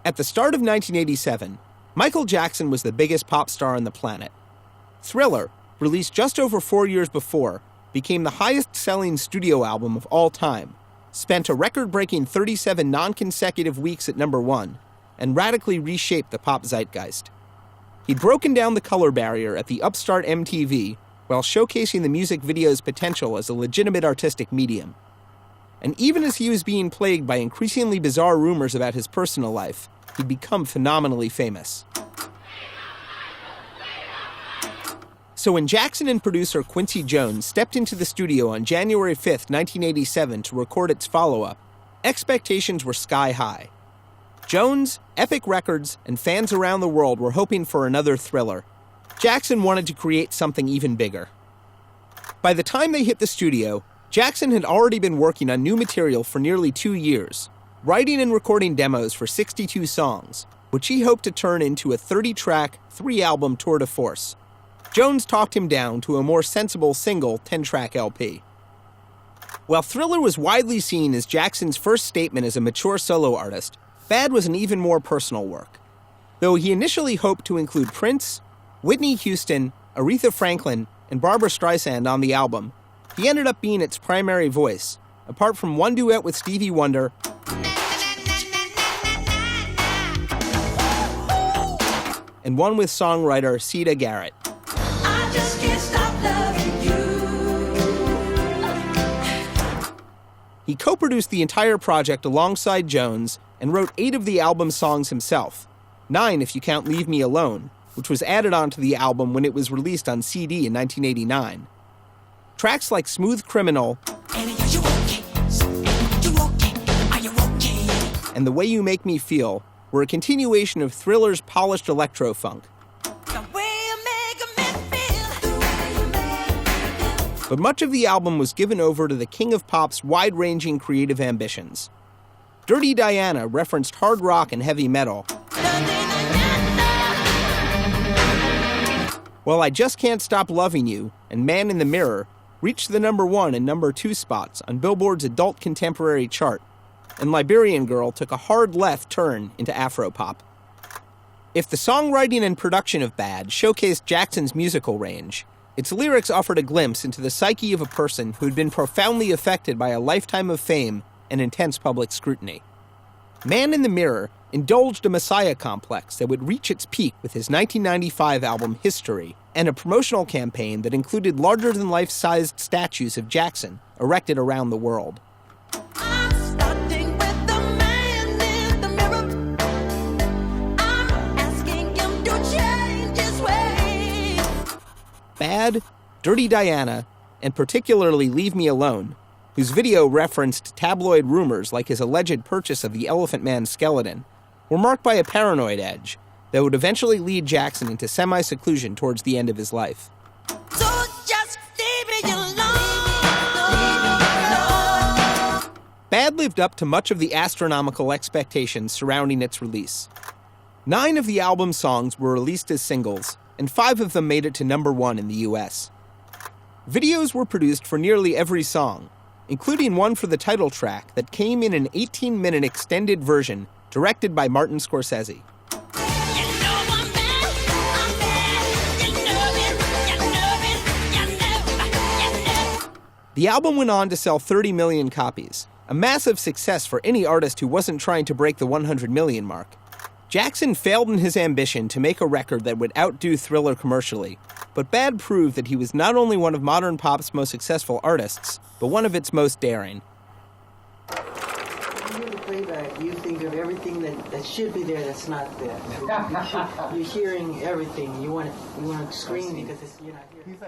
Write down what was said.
At the start of 1987, Michael Jackson was the biggest pop star on the planet. Thriller, released just over 4 years before, became the highest-selling studio album of all time, spent a record-breaking 37 non-consecutive weeks at number 1, and radically reshaped the pop zeitgeist. He'd broken down the color barrier at the upstart MTV while showcasing the music video's potential as a legitimate artistic medium. And even as he was being plagued by increasingly bizarre rumors about his personal life, he'd become phenomenally famous. So when Jackson and producer Quincy Jones stepped into the studio on January 5, 1987 to record its follow-up, expectations were sky high. Jones, Epic Records, and fans around the world were hoping for another Thriller. Jackson wanted to create something even bigger. By the time they hit the studio, Jackson had already been working on new material for nearly 2 years, writing and recording demos for 62 songs, which he hoped to turn into a 30-track, 3-album tour de force. Jones talked him down to a more sensible single 10-track LP. While Thriller was widely seen as Jackson's first statement as a mature solo artist, Bad was an even more personal work. Though he initially hoped to include Prince, Whitney Houston, Aretha Franklin, and Barbra Streisand on the album, he ended up being its primary voice, apart from one duet with Stevie Wonder and one with songwriter Siedah Garrett. I just can't stop loving you. He co-produced the entire project alongside Jones and wrote 8 of the album's songs himself, 9 if you count Leave Me Alone, which was added onto the album when it was released on CD in 1989. Tracks like Smooth Criminal and The Way You Make Me Feel were a continuation of Thriller's polished electro-funk. But much of the album was given over to the king of pop's wide-ranging creative ambitions. Dirty Diana referenced hard rock and heavy metal, while I Just Can't Stop Loving You and Man in the Mirror reached the number 1 and number 2 spots on Billboard's adult contemporary chart, and Liberian Girl took a hard left turn into Afropop. If the songwriting and production of Bad showcased Jackson's musical range, its lyrics offered a glimpse into the psyche of a person who had been profoundly affected by a lifetime of fame and intense public scrutiny. Man in the Mirror indulged a messiah complex that would reach its peak with his 1995 album History, and a promotional campaign that included larger-than-life-sized statues of Jackson erected around the world. Bad, Dirty Diana, and particularly Leave Me Alone, whose video referenced tabloid rumors like his alleged purchase of the Elephant Man skeleton, were marked by a paranoid edge that would eventually lead Jackson into semi-seclusion towards the end of his life. So just leave me alone. Bad lived up to much of the astronomical expectations surrounding its release. 9 of the album's songs were released as singles, and 5 of them made it to number 1 in the US. Videos were produced for nearly every song, including one for the title track that came in an 18-minute extended version directed by Martin Scorsese. The album went on to sell 30 million copies, a massive success for any artist who wasn't trying to break the 100 million mark. Jackson failed in his ambition to make a record that would outdo Thriller commercially, but Bad proved that he was not only one of modern pop's most successful artists, but one of its most daring. When you hear the playback, you think of everything that should be there that's not there. You're hearing everything. You want to scream because you're not hearing.